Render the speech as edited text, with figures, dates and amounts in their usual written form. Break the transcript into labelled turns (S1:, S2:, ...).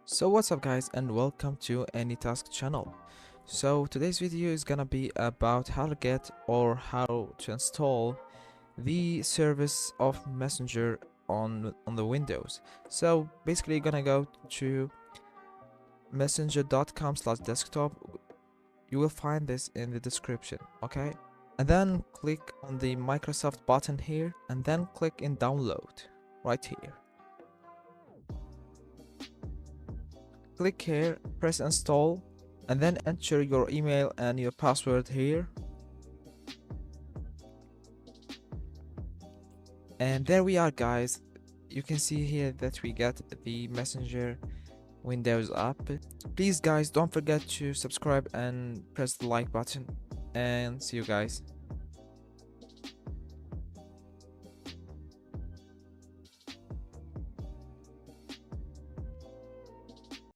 S1: So what's up guys, and welcome to AnyTask channel. So today's video is gonna be about how to get or how to install the service of Messenger on the Windows. So basically you're gonna go to messenger.com/desktop. You will find this in the description, okay? And then click on the Microsoft button here and then click in download right here. Click here, press install, and then enter your email and your password here. And there we are guys. You can see here that we got the Messenger Windows app. Please guys, don't forget to subscribe and press the like button, and see you guys.